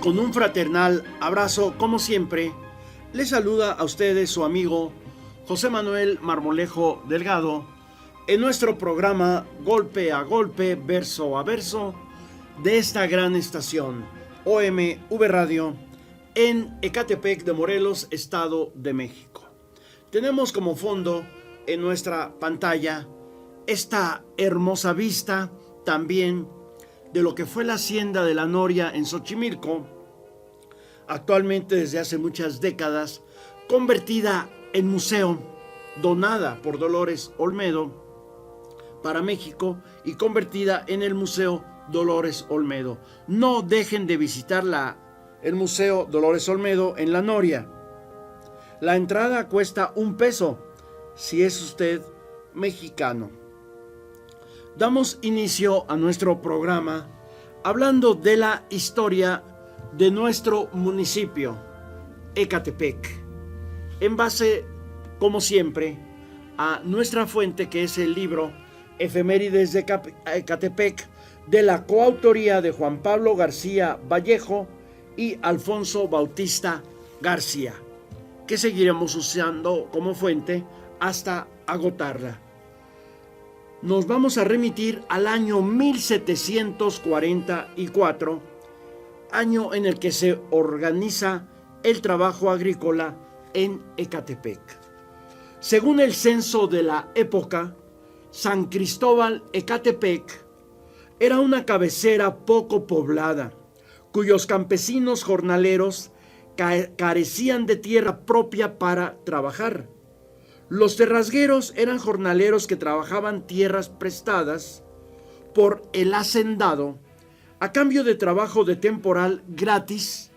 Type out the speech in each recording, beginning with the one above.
Con un fraternal abrazo, como siempre, les saluda a ustedes su amigo José Manuel Marmolejo Delgado en nuestro programa Golpe a Golpe, Verso a Verso de esta gran estación OMV Radio en Ecatepec de Morelos, Estado de México. Tenemos como fondo en nuestra pantalla esta hermosa vista también de lo que fue la hacienda de la Noria en Xochimilco, actualmente desde hace muchas décadas convertida en museo, donada por Dolores Olmedo para México y convertida en el Museo Dolores Olmedo. No dejen de visitar el Museo Dolores Olmedo en La Noria. La entrada cuesta $1 si es usted mexicano. Damos inicio a nuestro programa hablando de la historia de nuestro municipio, Ecatepec, en base, como siempre, a nuestra fuente, que es el libro Efemérides de Ecatepec, de la coautoría de Juan Pablo García Vallejo y Alfonso Bautista García, que seguiremos usando como fuente hasta agotarla. Nos vamos a remitir al año 1744, año en el que se organiza el trabajo agrícola en Ecatepec. Según el censo de la época, San Cristóbal Ecatepec era una cabecera poco poblada, cuyos campesinos jornaleros carecían de tierra propia para trabajar. Los terrasgueros eran jornaleros que trabajaban tierras prestadas por el hacendado a cambio de trabajo de temporal gratis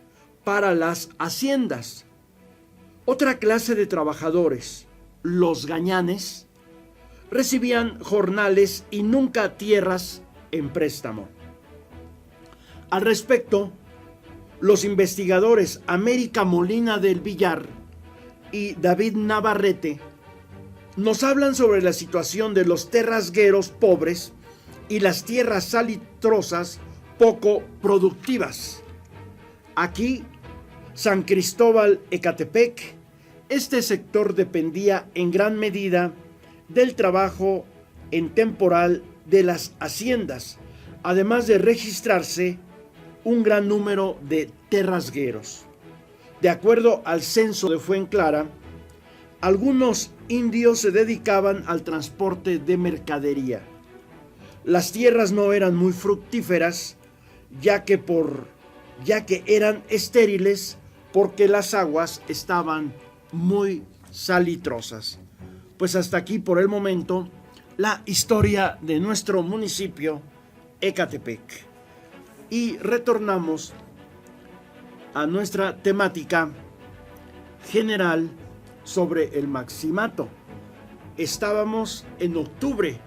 para las haciendas. Otra clase de trabajadores, los gañanes, recibían jornales y nunca tierras en préstamo. Al respecto, los investigadores América Molina del Villar y David Navarrete nos hablan sobre la situación de los terrasgueros pobres y las tierras salitrosas poco productivas. Aquí, San Cristóbal Ecatepec, este sector dependía en gran medida del trabajo en temporal de las haciendas, además de registrarse un gran número de terrasgueros. De acuerdo al censo de Fuenclara, algunos indios se dedicaban al transporte de mercadería. Las tierras no eran muy fructíferas, ya que eran estériles porque las aguas estaban muy salitrosas. Pues hasta aquí por el momento la historia de nuestro municipio Ecatepec. Y retornamos a nuestra temática general sobre el Maximato. Estábamos en octubre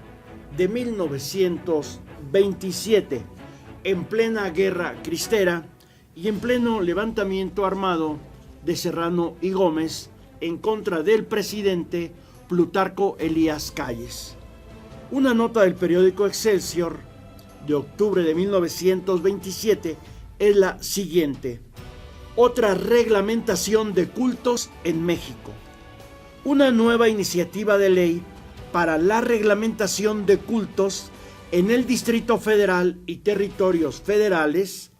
de 1927, en plena guerra cristera y en pleno levantamiento armado de Serrano y Gómez en contra del presidente Plutarco Elías Calles. Una nota del periódico Excelsior de octubre de 1927 es la siguiente: otra reglamentación de cultos en México. Una nueva iniciativa de ley para la reglamentación de cultos en el Distrito Federal y territorios federales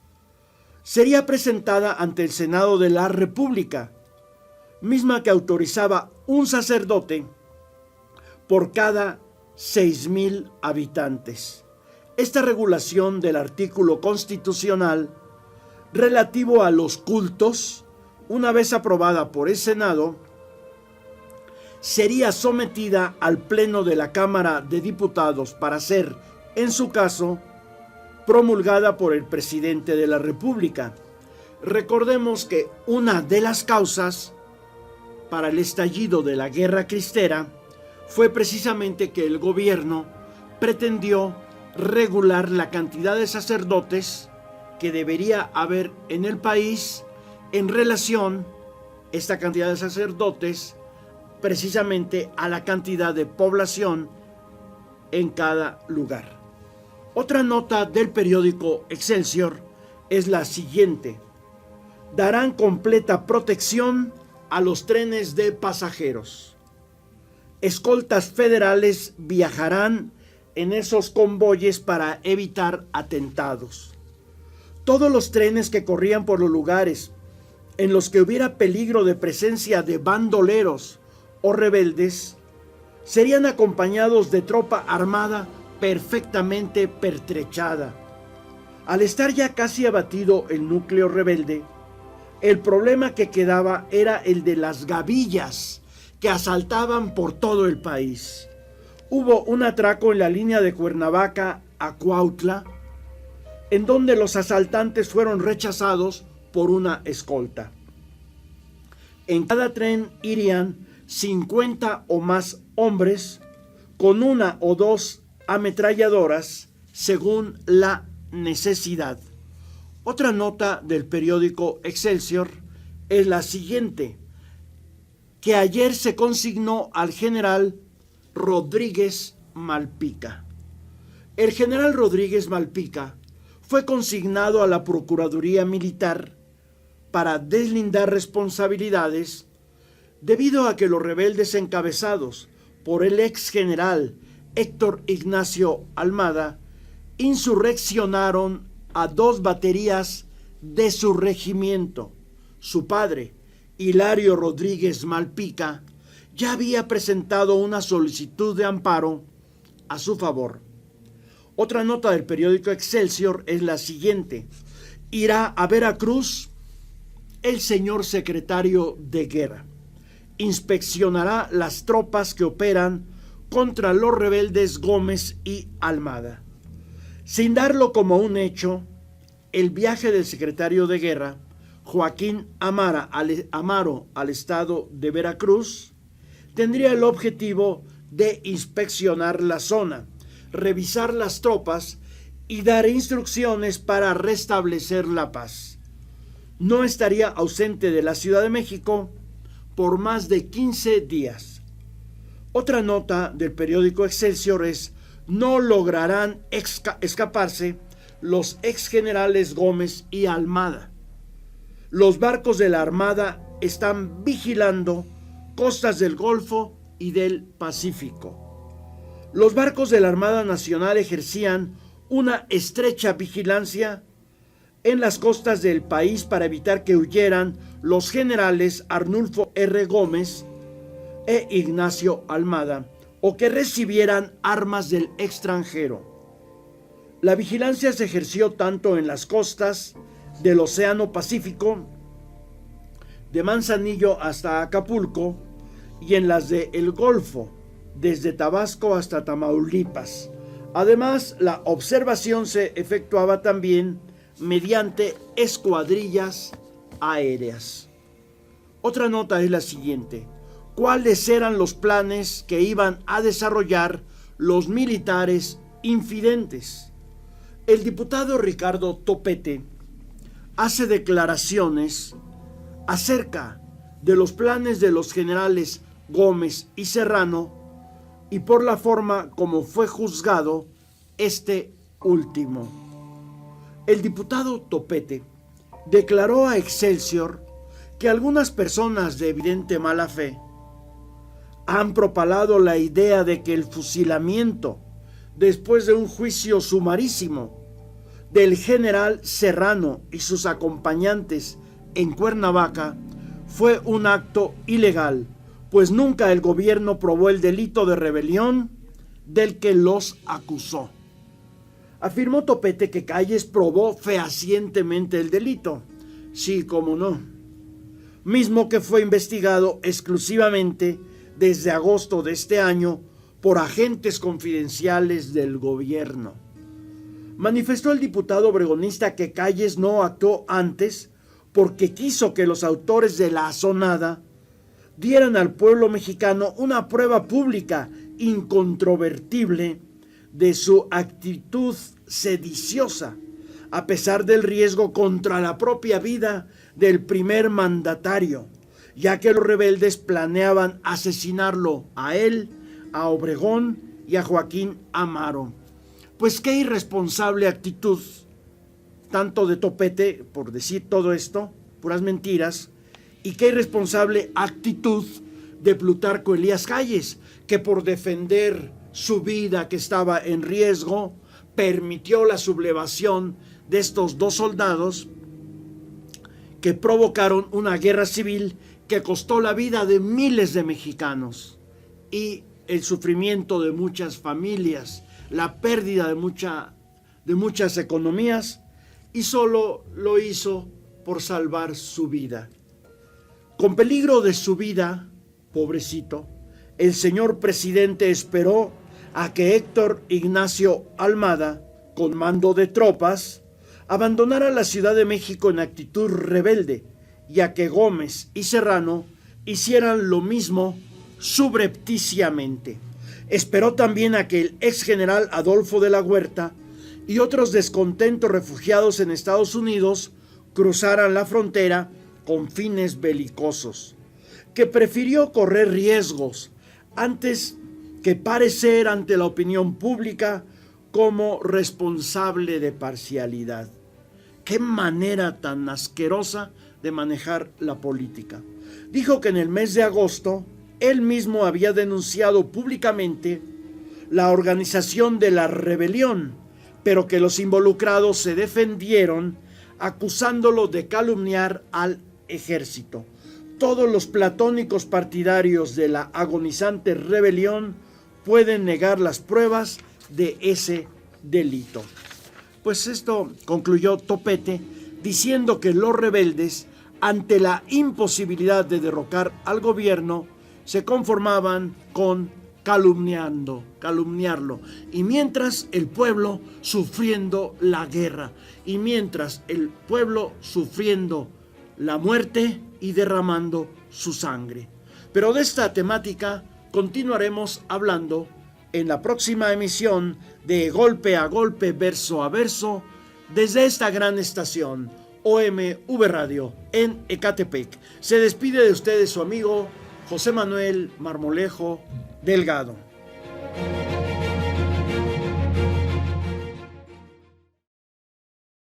sería presentada ante el Senado de la República, misma que autorizaba un sacerdote por cada 6,000 habitantes. Esta regulación del artículo constitucional relativo a los cultos, una vez aprobada por el Senado, sería sometida al Pleno de la Cámara de Diputados para ser, en su caso, promulgada por el presidente de la República. Recordemos que una de las causas para el estallido de la guerra cristera fue precisamente que el gobierno pretendió regular la cantidad de sacerdotes que debería haber en el país en relación, esta cantidad de sacerdotes, precisamente a la cantidad de población en cada lugar. Otra nota del periódico Excelsior es la siguiente: darán completa protección a los trenes de pasajeros. Escoltas federales viajarán en esos convoyes para evitar atentados. Todos los trenes que corrían por los lugares en los que hubiera peligro de presencia de bandoleros o rebeldes serían acompañados de tropa armada perfectamente pertrechada. Al estar ya casi abatido el núcleo rebelde, el problema que quedaba era el de las gavillas que asaltaban por todo el país. Hubo un atraco en la línea de Cuernavaca a Cuautla, en donde los asaltantes fueron rechazados por una escolta. En cada tren irían 50 o más hombres con una o dos ametralladoras según la necesidad. Otra nota del periódico Excelsior es la siguiente, que ayer se consignó al general Rodríguez Malpica. El general Rodríguez Malpica fue consignado a la Procuraduría Militar para deslindar responsabilidades debido a que los rebeldes encabezados por el ex general Héctor Ignacio Almada insurreccionaron a 2 baterías de su regimiento. Su padre, Hilario Rodríguez Malpica, ya había presentado una solicitud de amparo a su favor. Otra nota del periódico Excelsior es la siguiente. Irá a Veracruz el señor secretario de Guerra. Inspeccionará las tropas que operan contra los rebeldes Gómez y Almada. Sin darlo como un hecho, el viaje del secretario de Guerra, Joaquín Amaro, al estado de Veracruz, tendría el objetivo de inspeccionar la zona, revisar las tropas y dar instrucciones para restablecer la paz. No estaría ausente de la Ciudad de México por más de 15 días. Otra nota del periódico Excelsior es: no lograrán escaparse los exgenerales Gómez y Almada. Los barcos de la Armada están vigilando costas del Golfo y del Pacífico. Los barcos de la Armada Nacional ejercían una estrecha vigilancia en las costas del país para evitar que huyeran los generales Arnulfo R. Gómez e Ignacio Almada o que recibieran armas del extranjero. La vigilancia se ejerció tanto en las costas del Océano Pacífico, de Manzanillo hasta Acapulco, y en las del Golfo, desde Tabasco hasta Tamaulipas. Además, la observación se efectuaba también mediante escuadrillas aéreas. Otra nota es la siguiente: ¿cuáles eran los planes que iban a desarrollar los militares infidentes? El diputado Ricardo Topete hace declaraciones acerca de los planes de los generales Gómez y Serrano y por la forma como fue juzgado este último. El diputado Topete declaró a Excelsior que algunas personas de evidente mala fe han propalado la idea de que el fusilamiento, después de un juicio sumarísimo, del general Serrano y sus acompañantes en Cuernavaca fue un acto ilegal, pues nunca el gobierno probó el delito de rebelión del que los acusó. Afirmó Topete que Calles probó fehacientemente el delito, sí, cómo no, mismo que fue investigado exclusivamente desde agosto de este año por agentes confidenciales del gobierno. Manifestó el diputado obregonista que Calles no actuó antes porque quiso que los autores de la asonada dieran al pueblo mexicano una prueba pública incontrovertible de su actitud sediciosa, a pesar del riesgo contra la propia vida del primer mandatario, ya que los rebeldes planeaban asesinarlo a él, a Obregón y a Joaquín Amaro. Pues qué irresponsable actitud, tanto de Topete, por decir todo esto, puras mentiras. Y qué irresponsable actitud de Plutarco Elías Calles, que por defender su vida que estaba en riesgo, permitió la sublevación de estos dos soldados que provocaron una guerra civil que costó la vida de miles de mexicanos y el sufrimiento de muchas familias, la pérdida de muchas economías, y solo lo hizo por salvar su vida. Con peligro de su vida, pobrecito, el señor presidente esperó a que Héctor Ignacio Almada, con mando de tropas, abandonara la Ciudad de México en actitud rebelde, y a que Gómez y Serrano hicieran lo mismo subrepticiamente. Esperó también a que el ex general Adolfo de la Huerta y otros descontentos refugiados en Estados Unidos cruzaran la frontera con fines belicosos, que prefirió correr riesgos antes que parecer ante la opinión pública como responsable de parcialidad. Qué manera tan asquerosa de manejar la política. Dijo que en el mes de agosto él mismo había denunciado públicamente la organización de la rebelión, pero que los involucrados se defendieron acusándolo de calumniar al ejército. Todos los platónicos partidarios de la agonizante rebelión pueden negar las pruebas de ese delito. Pues esto concluyó Topete diciendo que los rebeldes, ante la imposibilidad de derrocar al gobierno, se conformaban con calumniarlo, y mientras el pueblo sufriendo la guerra, y mientras el pueblo sufriendo la muerte y derramando su sangre. Pero de esta temática continuaremos hablando en la próxima emisión de Golpe a Golpe, Verso a Verso, desde esta gran estación, OMV Radio, en Ecatepec. Se despide de ustedes su amigo José Manuel Marmolejo Delgado.